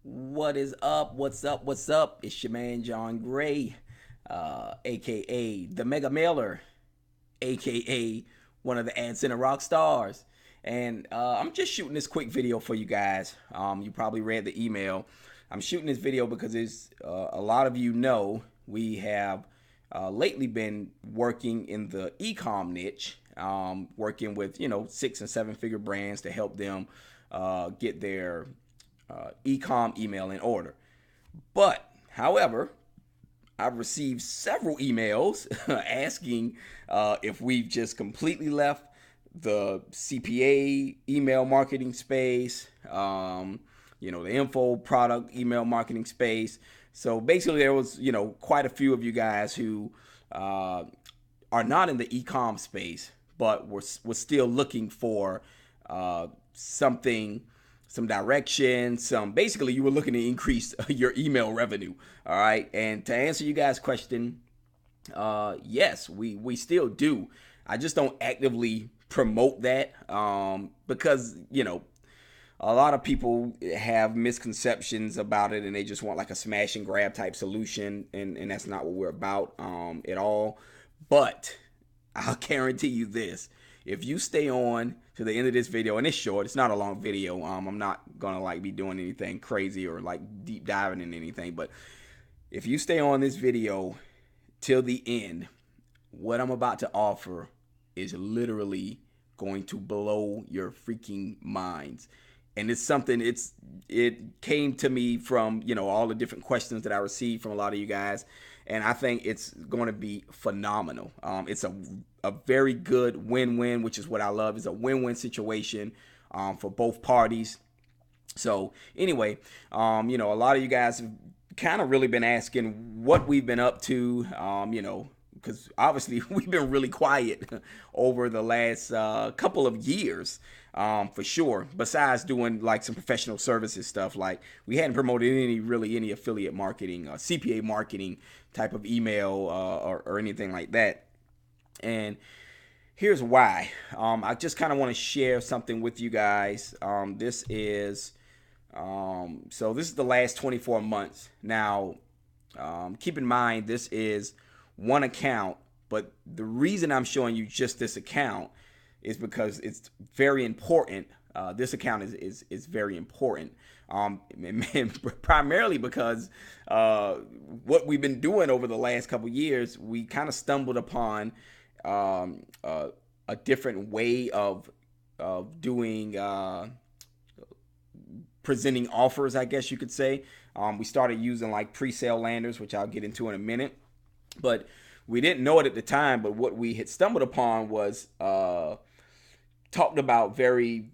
What is up? What's up? What's up? It's your man John Gray, aka the Mega Mailer, aka one of the Ad Center rock stars. And I'm just shooting this quick video for you guys. You probably read the email. I'm shooting this video because it's a lot of you know we have lately been working in the e-com niche, working with 6 and 7 figure brands to help them get their e-com email in order. But, however, I've received several emails asking if we've just completely left the CPA email marketing space, the info product email marketing space. So basically, there was, quite a few of you guys who are not in the e-com space, but was still looking for something, some direction, basically you were looking to increase your email revenue. All right. And to answer you guys' question, yes, we still do. I just don't actively promote that because, a lot of people have misconceptions about it and they just want like a smash and grab type solution. And that's not what we're about at all. But I'll guarantee you this. If you stay on to the end of this video, and it's short, it's not a long video. I'm not gonna like be doing anything crazy or like deep diving in anything, but if you stay on this video till the end, what I'm about to offer is literally going to blow your freaking minds. And it's something, it came to me from, all the different questions that I received from a lot of you guys. And I think it's going to be phenomenal. It's a very good win-win, which is what I love. It's a win-win situation for both parties. So anyway, a lot of you guys have kind of really been asking what we've been up to, because obviously we've been really quiet over the last couple of years, for sure. Besides doing like some professional services stuff, like we hadn't promoted any affiliate marketing, CPA marketing type of email or anything like that. And here's why. I just kind of want to share something with you guys. This is this is the last 24 months. Now, keep in mind this is one account, but the reason I'm showing you just this account is because it's very important. This account is very important. Primarily because what we've been doing over the last couple years, we kind of stumbled upon a different way of doing presenting offers, I guess you could say. We started using like pre-sale landers, which I'll get into in a minute, but we didn't know it at the time. But what we had stumbled upon was talked about very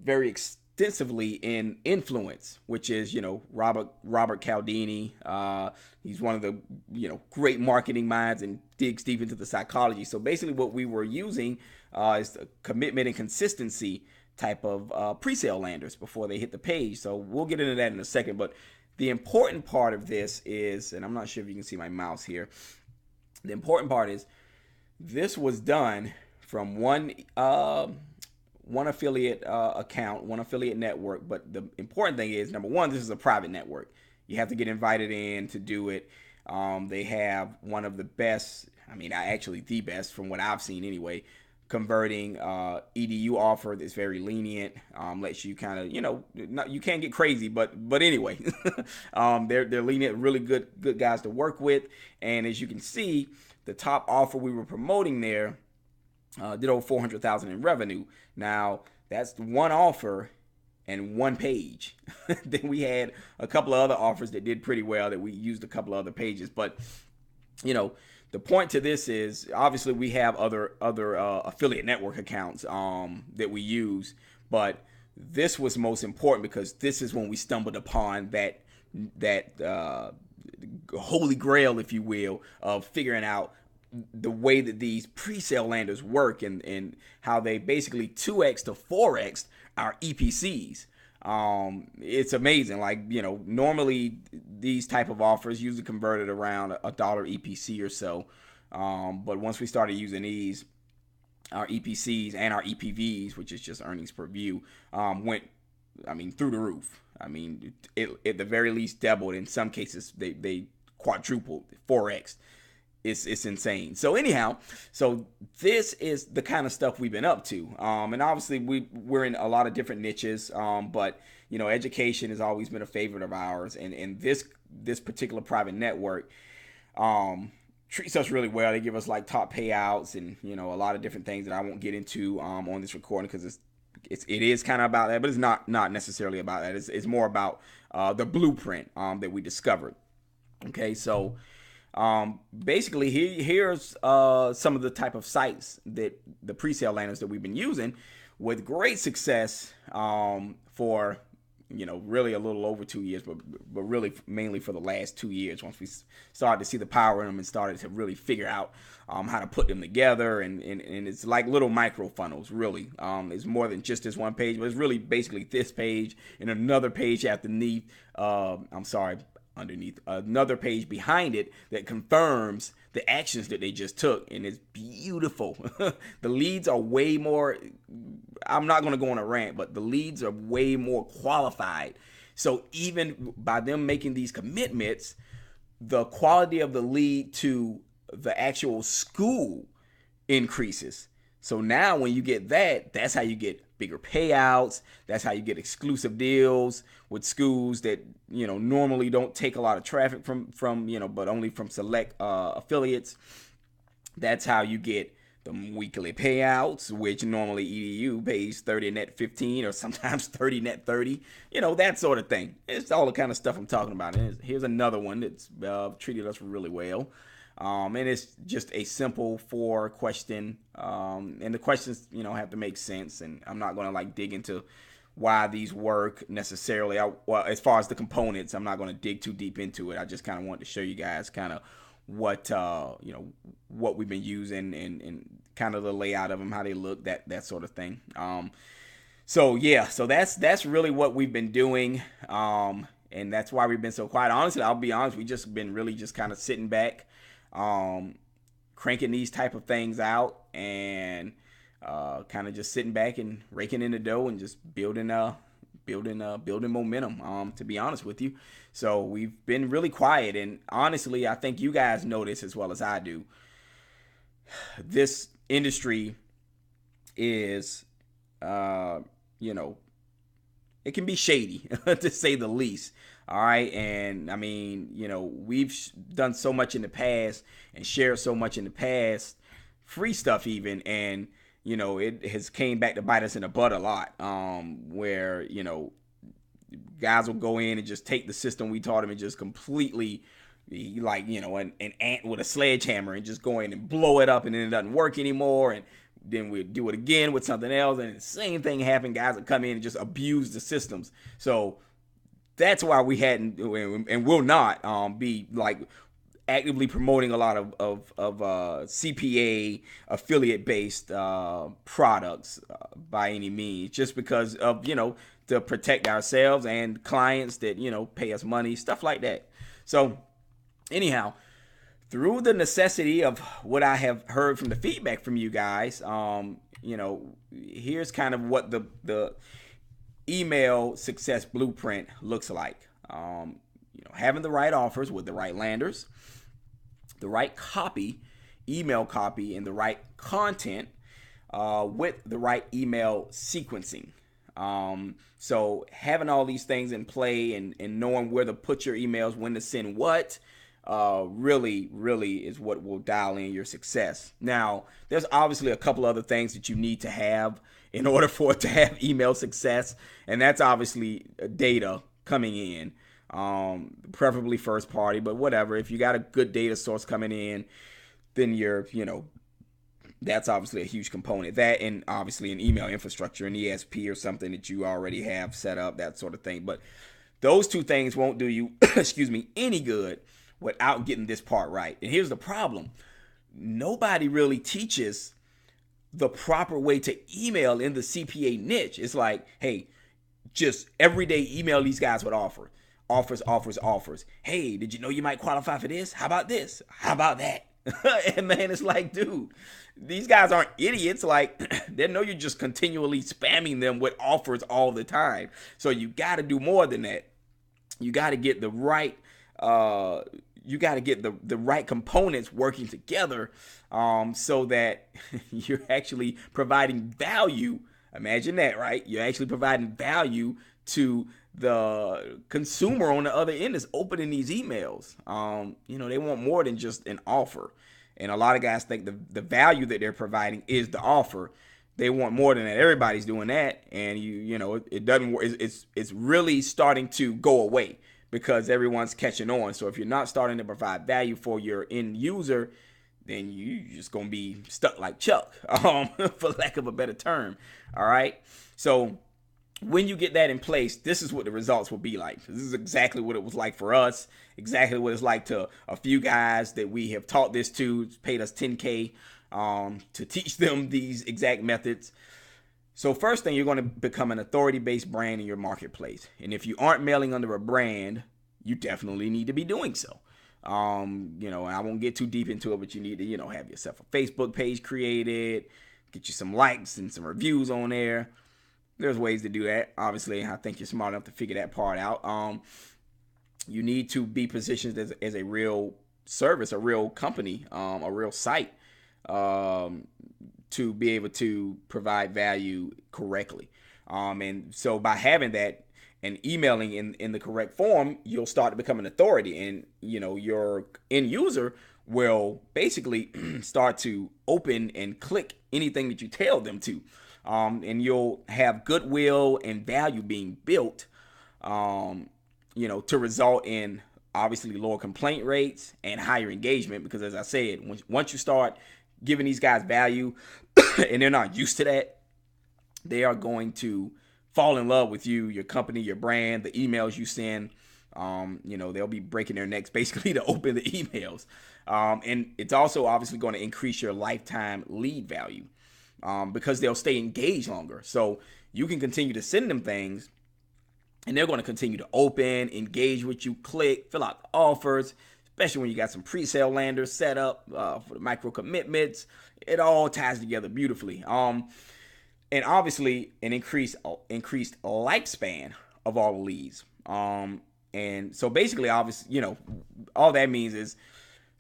extensively in Influence, which is Robert Cialdini. He's one of the great marketing minds and digs deep into the psychology. So basically, what we were using is the commitment and consistency type of pre-sale landers before they hit the page. So we'll get into that in a second. But the important part of this is, and I'm not sure if you can see my mouse here. The important part is this was done from one affiliate account, one affiliate network. But the important thing is, number one, this is a private network. You have to get invited in to do it. They have one of the best, actually the best from what I've seen anyway, converting EDU offer that's very lenient, lets you kind of, you can't get crazy, but anyway, they're lenient, really good guys to work with. And as you can see, the top offer we were promoting there did over 400,000 in revenue. Now that's one offer and one page. Then we had a couple of other offers that did pretty well that we used a couple of other pages. But the point to this is obviously we have other affiliate network accounts that we use, but this was most important because this is when we stumbled upon that holy grail, if you will, of figuring out the way that these pre-sale landers work and how they basically 2x to 4x our EPCs. It's amazing. Like, normally these type of offers usually converted around a dollar EPC or so. But once we started using these, our EPCs and our EPVs, which is just earnings per view, went through the roof. It at the very least doubled. In some cases, they quadrupled, 4x. It's insane. So anyhow, so this is the kind of stuff we've been up to. And obviously we're in a lot of different niches. But education has always been a favorite of ours. And this particular private network treats us really well. They give us like top payouts and a lot of different things that I won't get into on this recording because it is kind of about that, but it's not necessarily about that. It's more about the blueprint that we discovered. Okay, so basically here's some of the type of sites that the pre-sale landers that we've been using with great success for really a little over 2 years, but really mainly for the last 2 years, once we started to see the power in them and started to really figure out how to put them together. And it's like little micro funnels, really. It's more than just this one page, but it's really basically this page and another page underneath another page behind it that confirms the actions that they just took, and it's beautiful. The leads are way more, I'm not going to go on a rant, but the leads are way more qualified. So even by them making these commitments, the quality of the lead to the actual school increases. So now when you get that, that's how you get bigger payouts. That's how you get exclusive deals with schools that, normally don't take a lot of traffic from but only from select affiliates. That's how you get the weekly payouts, which normally EDU pays 30 net 15 or sometimes 30 net 30, that sort of thing. It's all the kind of stuff I'm talking about. And here's another one that's treated us really well. And it's just a simple 4-question, and the questions, have to make sense. And I'm not going to dig into why these work necessarily. As far as the components, I'm not going to dig too deep into it. I just kind of wanted to show you guys kind of what we've been using and kind of the layout of them, how they look, that sort of thing. So that's really what we've been doing. And that's why we've been so quiet. Honestly, I'll be honest, we just been really just kind of sitting back, cranking these type of things out, and kind of just sitting back and raking in the dough and just building momentum, to be honest with you. So we've been really quiet, and honestly, I think you guys know this as well as I do. This industry is, it can be shady, to say the least. All right. And we've done so much in the past and shared so much in the past, free stuff even. And, it has came back to bite us in the butt a lot, where, guys will go in and just take the system we taught them and just completely an ant with a sledgehammer and just go in and blow it up, and then it doesn't work anymore. And then we do it again with something else, and the same thing happened. Guys that come in and just abuse the systems. So that's why we hadn't and will not be actively promoting a lot of CPA affiliate based products by any means, just because of to protect ourselves and clients that pay us money, stuff like that. So anyhow, through the necessity of what I have heard from the feedback from you guys, here's kind of what the email success blueprint looks like. Having the right offers with the right landers, the right copy, email copy, and the right content with the right email sequencing. So having all these things in play and knowing where to put your emails, when to send what, really is what will dial in your success. Now, there's obviously a couple other things that you need to have in order for it to have email success, and that's obviously data coming in, preferably first party, but whatever. If you got a good data source coming in, then that's obviously a huge component. That, and obviously an email infrastructure, an ESP or something that you already have set up, that sort of thing. But those two things won't do you, any good without getting this part right. And here's the problem. Nobody really teaches the proper way to email in the CPA niche. It's like, hey, just every day email these guys with offers. Hey, did you know you might qualify for this? How about this? How about that? And man, it's like, dude, these guys aren't idiots. Like, they know you're just continually spamming them with offers all the time. So you got to do more than that. You got to get the right the right components working together, so that you're actually providing value. Imagine that, right? You're actually providing value to the consumer on the other end is opening these emails. They want more than just an offer. And a lot of guys think the value that they're providing is the offer. They want more than that. Everybody's doing that, and it doesn't work. It's really starting to go away because everyone's catching on. So if you're not starting to provide value for your end user, then you're just gonna be stuck like Chuck, for lack of a better term. All right. So when you get that in place, this is what the results will be like. This is exactly what it was like for us, exactly what it's like to a few guys that we have taught this to, paid us $10K to teach them these exact methods. So first thing, you're going to become an authority-based brand in your marketplace. And if you aren't mailing under a brand, you definitely need to be doing so. And I won't get too deep into it, but you need to, have yourself a Facebook page created, get you some likes and some reviews on there. There's ways to do that. Obviously, I think you're smart enough to figure that part out. You need to be positioned as a real service, a real company, a real site, to be able to provide value correctly. And so by having that and emailing in the correct form, you'll start to become an authority. And, your end user will basically start to open and click anything that you tell them to. And you'll have goodwill and value being built, to result in obviously lower complaint rates and higher engagement. Because as I said, once you start giving these guys value and they're not used to that, they are going to fall in love with you, your company, your brand, the emails you send. They'll be breaking their necks basically to open the emails. And it's also obviously going to increase your lifetime lead value. Because they'll stay engaged longer. So you can continue to send them things and they're going to continue to open, engage with you, click, fill out the offers, especially when you got some pre-sale landers set up for the micro commitments. It all ties together beautifully. And obviously an increased lifespan of all the leads. And so basically, obviously, all that means is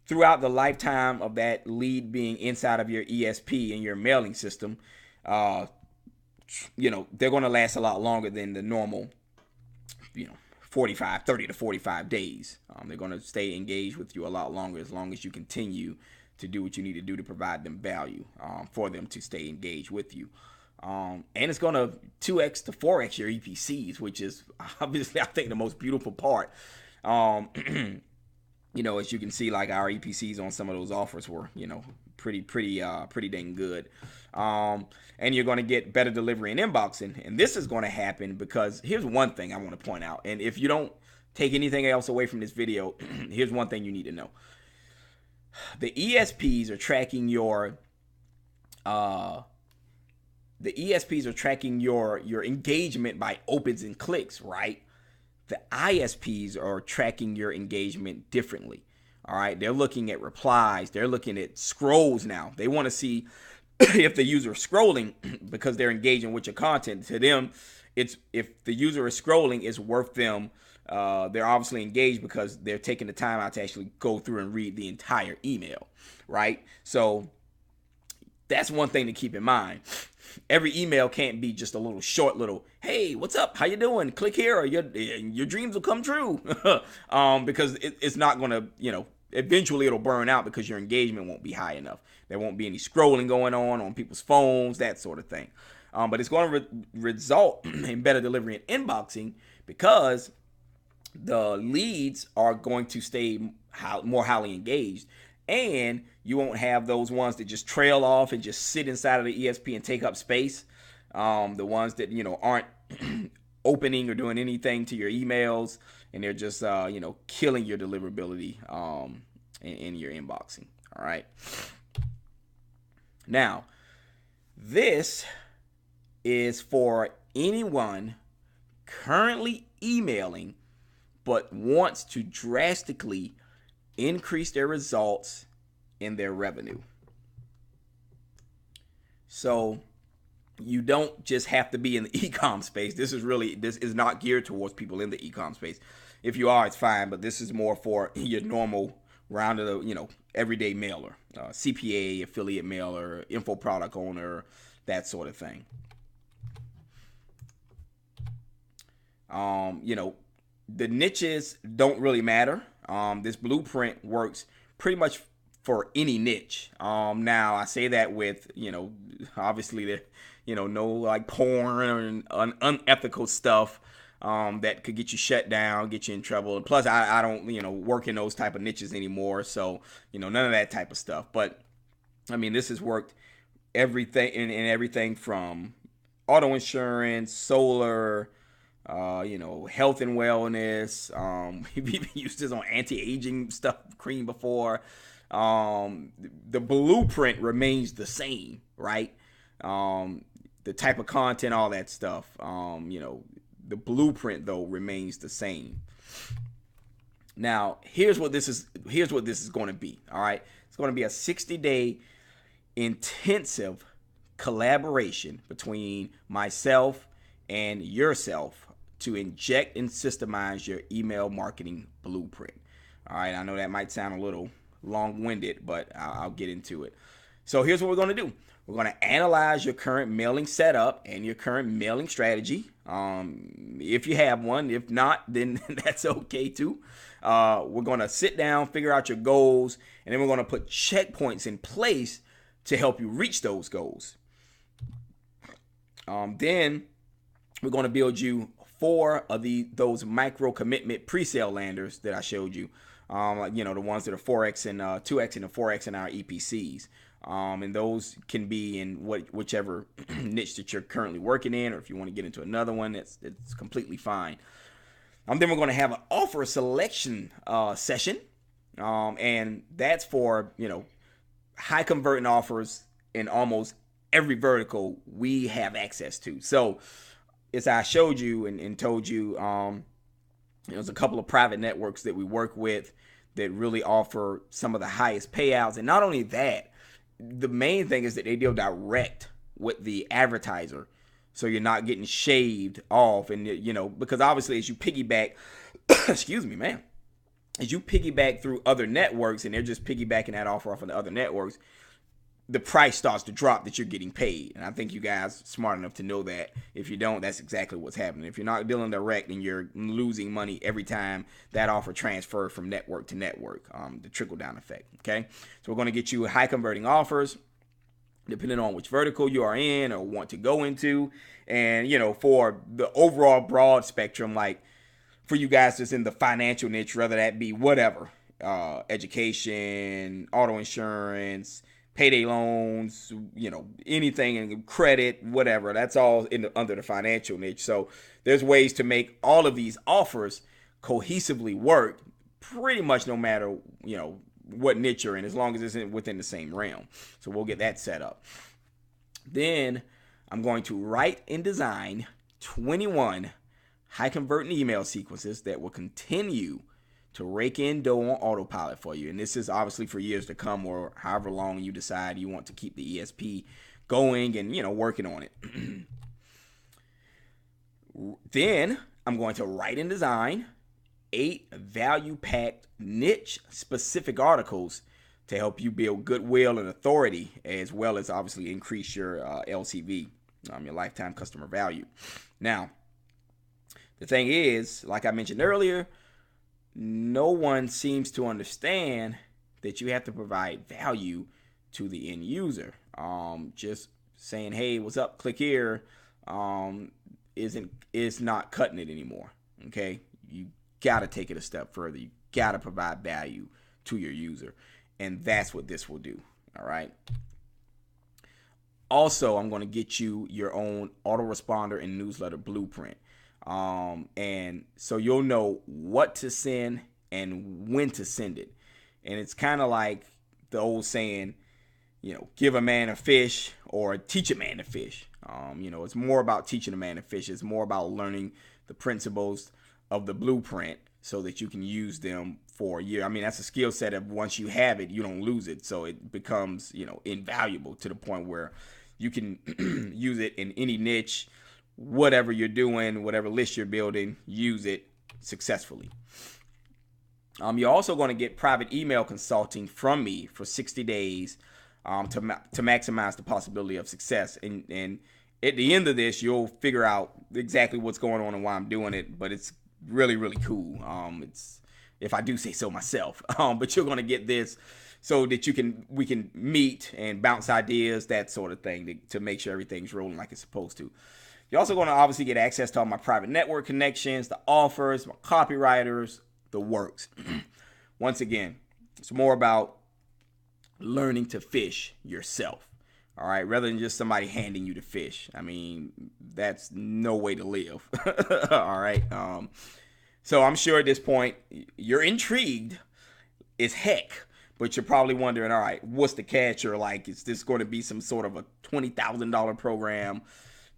throughout the lifetime of that lead being inside of your ESP and your mailing system, they're going to last a lot longer than the normal, 30 to 45 days. They're going to stay engaged with you a lot longer as long as you continue to do what you need to do to provide them value for them to stay engaged with you. And it's going to 2x to 4x your EPCs, which is obviously, I think, the most beautiful part. As you can see, like our EPCs on some of those offers were, pretty dang good. And you're going to get better delivery and inboxing. And this is going to happen because here's one thing I want to point out. And if you don't take anything else away from this video, here's one thing you need to know. The ESPs are tracking your engagement by opens and clicks, right? The ISPs are tracking your engagement differently. All right. They're looking at replies. They're looking at scrolls now. They want to see if the user is scrolling because they're engaging with your content. To them, it's if the user is scrolling, it's worth them. They're obviously engaged because they're taking the time out to actually go through and read the entire email. Right. So that's one thing to keep in mind. Every email can't be just a little short, hey, what's up? How you doing? Click here or your dreams will come true. Because it's not going to, eventually it'll burn out because your engagement won't be high enough. There won't be any scrolling going on people's phones, that sort of thing. But it's going to result in better delivery and inboxing because the leads are going to stay more highly engaged. And you won't have those ones that just trail off and just sit inside of the ESP and take up space. The ones that, aren't opening or doing anything to your emails. And they're just, killing your deliverability in your inboxing. All right. Now, this is for anyone currently emailing but wants to drastically increase their results in their revenue. So you don't just have to be in the e-com space. This is not geared towards people in the e-com space. If you are, it's fine, but this is more for your normal round of the, everyday mailer, CPA, affiliate mailer, info product owner, that sort of thing. The niches don't really matter. This blueprint works pretty much for any niche. Now I say that with, obviously the, no like porn or unethical stuff that could get you shut down, get you in trouble. And plus I don't, work in those type of niches anymore. So, none of that type of stuff. But I mean, this has worked everything in everything from auto insurance, solar, health and wellness. We've even used this on anti-aging stuff, cream before. The blueprint remains the same, right? The type of content, all that stuff. The blueprint though remains the same. Now, here's what this is going to be. All right, it's going to be a 60-day intensive collaboration between myself and yourself to inject and systemize your email marketing blueprint. All right, I know that might sound a little long-winded, but I'll get into it. So here's what we're going to do. We're going to analyze your current mailing setup and your current mailing strategy. If you have one, if not, then that's okay too. We're going to sit down, figure out your goals, and then we're going to put checkpoints in place to help you reach those goals. Then we're going to build you 4 of those micro commitment pre-sale landers that I showed you. The ones that are 4x and 2x and 4x in our EPCs. And those can be in whichever niche that you're currently working in, or if you want to get into another one, it's completely fine. Then we're going to have an offer selection session, and that's for high converting offers in almost every vertical we have access to. So as I showed you and told you, there's a couple of private networks that we work with that really offer some of the highest payouts. And not only that, the main thing is that they deal direct with the advertiser. So you're not getting shaved off. And, because obviously as you piggyback, excuse me, man, as you piggyback through other networks and they're just piggybacking that offer off of the other networks, the price starts to drop that you're getting paid. And I think you guys are smart enough to know that. If you don't, that's exactly what's happening. If you're not dealing direct, then you're losing money every time that offer transfers from network to network, the trickle down effect. Okay. So we're going to get you high converting offers depending on which vertical you are in or want to go into. And, for the overall broad spectrum, like for you guys that's in the financial niche, whether that be whatever, education, auto insurance, payday loans, anything in credit, whatever. That's all under the financial niche. So there's ways to make all of these offers cohesively work pretty much no matter, what niche you're in, as long as it's within the same realm. So we'll get that set up. Then I'm going to write and design 21 high converting email sequences that will continue to rake in dough on autopilot for you. And this is obviously for years to come, or however long you decide you want to keep the ESP going and, working on it. Then I'm going to write and design 8 value-packed niche-specific articles to help you build goodwill and authority, as well as obviously increase your LCV, your lifetime customer value. Now, the thing is, like I mentioned earlier, no one seems to understand that you have to provide value to the end user. Just saying, hey, what's up, click here, is not cutting it anymore. Okay, you gotta take it a step further. You gotta provide value to your user, and that's what this will do. All right. Also, I'm going to get you your own autoresponder and newsletter blueprint. And so you'll know what to send and when to send it. And it's kind of like the old saying, give a man a fish or teach a man to fish. It's more about teaching a man to fish. It's more about learning the principles of the blueprint so that you can use them for a year. I mean, that's a skill set of once you have it, you don't lose it. So it becomes, invaluable to the point where you can use it in any niche, whatever you're doing, whatever list you're building, use it successfully. You're also going to get private email consulting from me for 60 days to maximize the possibility of success. And at the end of this, you'll figure out exactly what's going on and why I'm doing it. But it's really, really cool. It's, if I do say so myself. But you're going to get this so that we can meet and bounce ideas, that sort of thing, to make sure everything's rolling like it's supposed to. You're also going to obviously get access to all my private network connections, the offers, my copywriters, the works. Once again, it's more about learning to fish yourself. All right, rather than just somebody handing you the fish. I mean, that's no way to live. All right. So I'm sure at this point you're intrigued as heck, but you're probably wondering, all right, what's the catch? Or like, is this going to be some sort of a $20,000 program?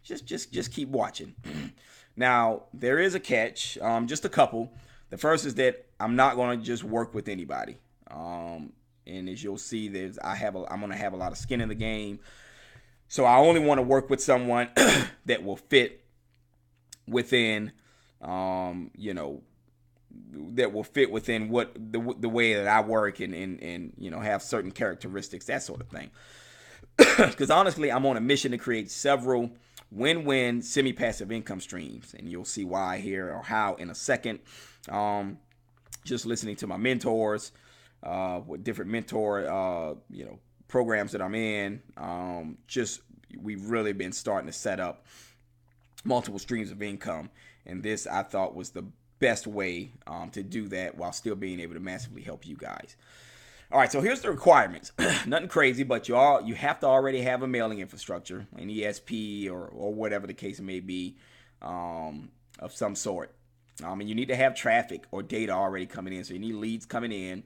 Just keep watching. Now, there is a catch, just a couple. The first is that I'm not going to just work with anybody. And as you'll see, I'm going to have a lot of skin in the game. So I only want to work with someone that will fit within, that will fit within what the way that I work and have certain characteristics, that sort of thing. Because honestly, I'm on a mission to create several win-win semi-passive income streams, and you'll see why here or how in a second. Just listening to my mentors, with different mentor, programs that I'm in. We've really been starting to set up multiple streams of income, and this I thought was the best way to do that while still being able to massively help you guys. All right, so here's the requirements. Nothing crazy, but you have to already have a mailing infrastructure, an ESP or whatever the case may be, of some sort. And you need to have traffic or data already coming in. So you need leads coming in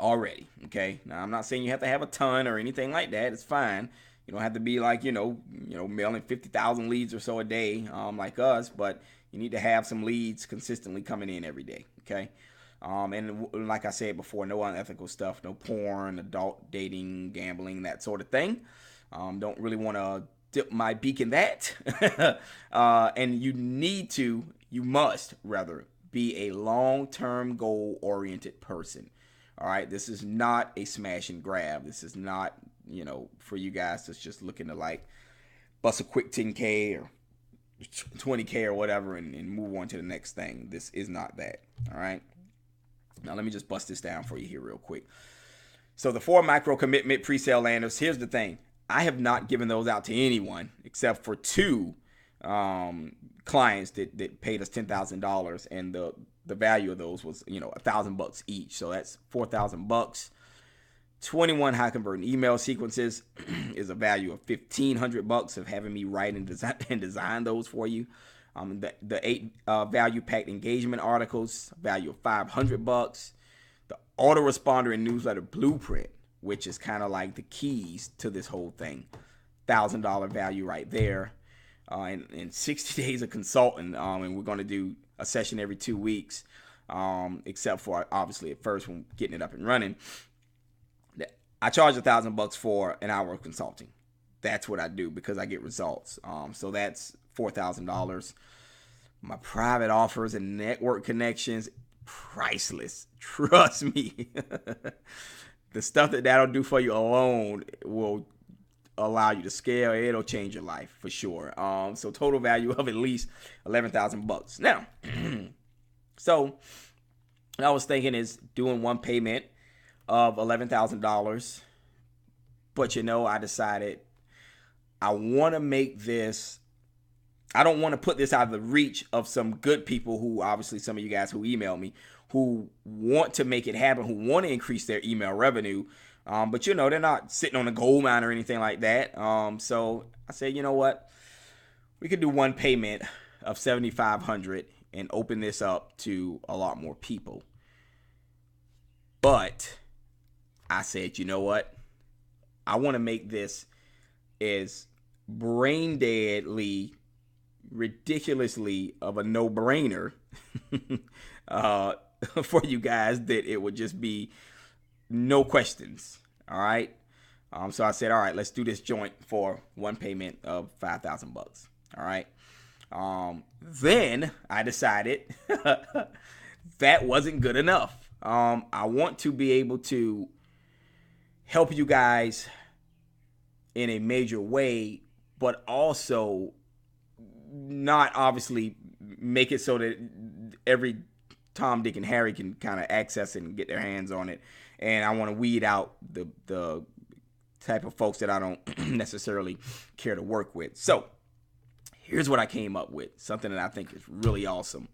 already. Okay. Now, I'm not saying you have to have a ton or anything like that. It's fine. You don't have to be like, mailing 50,000 leads or so a day like us, but you need to have some leads consistently coming in every day. Okay. And like I said before, no unethical stuff, no porn, adult dating, gambling, that sort of thing. Don't really want to dip my beak in that. And you must be a long-term goal-oriented person. All right, this is not a smash and grab. This is not, for you guys that's just looking to like bust a quick 10K or 20K or whatever and move on to the next thing. This is not that. All right. Now let me just bust this down for you here real quick. So the 4 micro commitment pre-sale landers, here's the thing. I have not given those out to anyone except for 2 clients that paid us $10,000, and the value of those was $1,000 each. So that's $4,000. 21 high converting email sequences is a value of $1,500 of having me write and design those for you. The 8 value packed engagement articles, value of $500. The autoresponder and newsletter blueprint, which is kind of like the keys to this whole thing, $1,000 value right there. And 60 days of consulting, and we're going to do a session every 2 weeks, except for obviously at first when getting it up and running. I charge $1,000 for an hour of consulting. That's what I do because I get results. So that's $4,000. My private offers and network connections, priceless. Trust me. The stuff that'll do for you alone will allow you to scale. It'll change your life for sure. So total value of at least $11,000. Now, so what I was thinking is doing one payment of $11,000, but I decided I want to make this. I don't want to put this out of the reach of some good people who, obviously some of you guys who email me, who want to make it happen, who want to increase their email revenue. But they're not sitting on a gold mine or anything like that. So I said, you know what? We could do one payment of $7,500 and open this up to a lot more people. But I said, you know what? I want to make this as brain deadly ridiculously of a no-brainer for you guys that it would just be no questions. All right. So I said, all right, let's do this joint for one payment of $5,000. All right. Then I decided that wasn't good enough. I want to be able to help you guys in a major way, but also not obviously make it so that every Tom, Dick, and Harry can kind of access it and get their hands on it. And I want to weed out the type of folks that I don't necessarily care to work with. So here's what I came up with, something that I think is really awesome.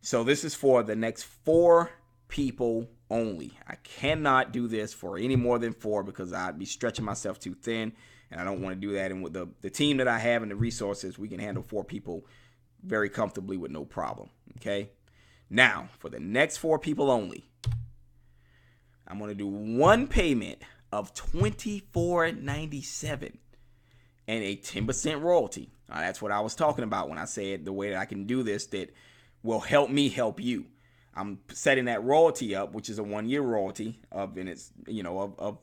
So this is for the next 4 people only. I cannot do this for any more than 4 because I'd be stretching myself too thin, and I don't want to do that. And with the team that I have and the resources, we can handle 4 people very comfortably with no problem. Okay? Now, for the next 4 people only, I'm going to do one payment of $24.97 and a 10% royalty. That's what I was talking about when I said the way that I can do this that will help me help you. I'm setting that royalty up, which is a 1-year royalty of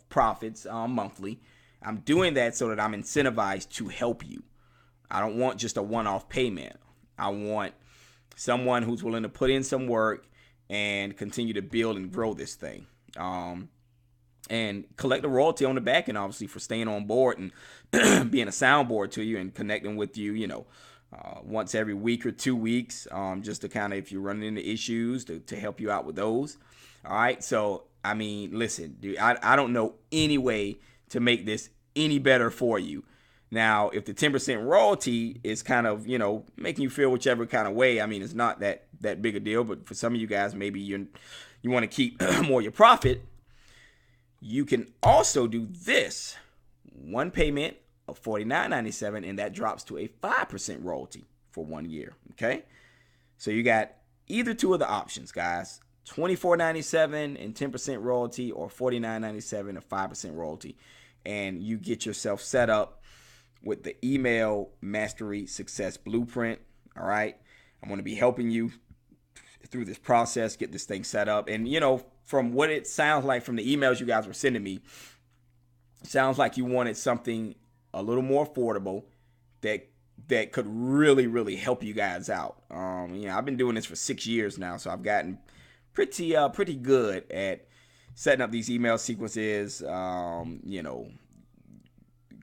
profits monthly. I'm doing that so that I'm incentivized to help you. I don't want just a one-off payment. I want someone who's willing to put in some work and continue to build and grow this thing. And collect a royalty on the back end, obviously, for staying on board and being a soundboard to you and connecting with you, once every week or 2 weeks, just to kind of, if you're running into issues, to help you out with those. All right. So, I mean, listen, dude, I don't know any way to make this any better for you. Now, if the 10% royalty is kind of, making you feel whichever kind of way, I mean, it's not that big a deal. But for some of you guys, maybe you want to keep more of your profit. You can also do this one payment of $49.97, and that drops to a 5% royalty for 1 year. Okay, so you got either two of the options, guys: $24.97 and 10% royalty, or $49.97 and 5% royalty, and you get yourself set up with the Email Mastery Success Blueprint. All right, I'm going to be helping you through this process, get this thing set up. And from what it sounds like from the emails you guys were sending me, sounds like you wanted something a little more affordable that could really, really help you guys out. I've been doing this for 6 years now, so I've gotten pretty good at setting up these email sequences,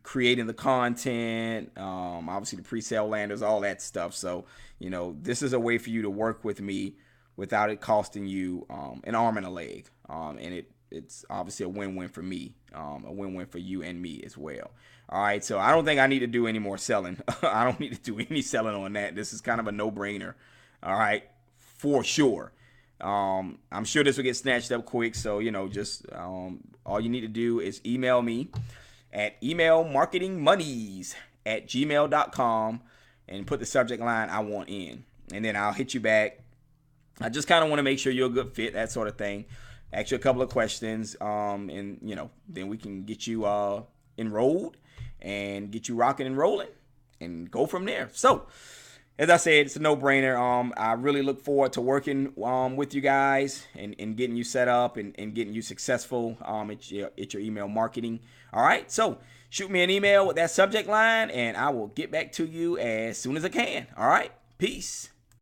creating the content, obviously the pre-sale landers, all that stuff. So, this is a way for you to work with me without it costing you an arm and a leg. And it's obviously a win-win for me, a win-win for you and me as well. All right, so I don't think I need to do any more selling. I don't need to do any selling on that. This is kind of a no-brainer, all right, for sure. I'm sure this will get snatched up quick, so, just all you need to do is email me at emailmarketingmonies@gmail.com and put the subject line "I want in," and then I'll hit you back. I just kind of want to make sure you're a good fit, that sort of thing. Ask you a couple of questions, and then we can get you enrolled and get you rocking and rolling and go from there. So, as I said, it's a no-brainer. I really look forward to working with you guys and getting you set up and getting you successful at your email marketing. All right, so shoot me an email with that subject line, and I will get back to you as soon as I can. All right, peace.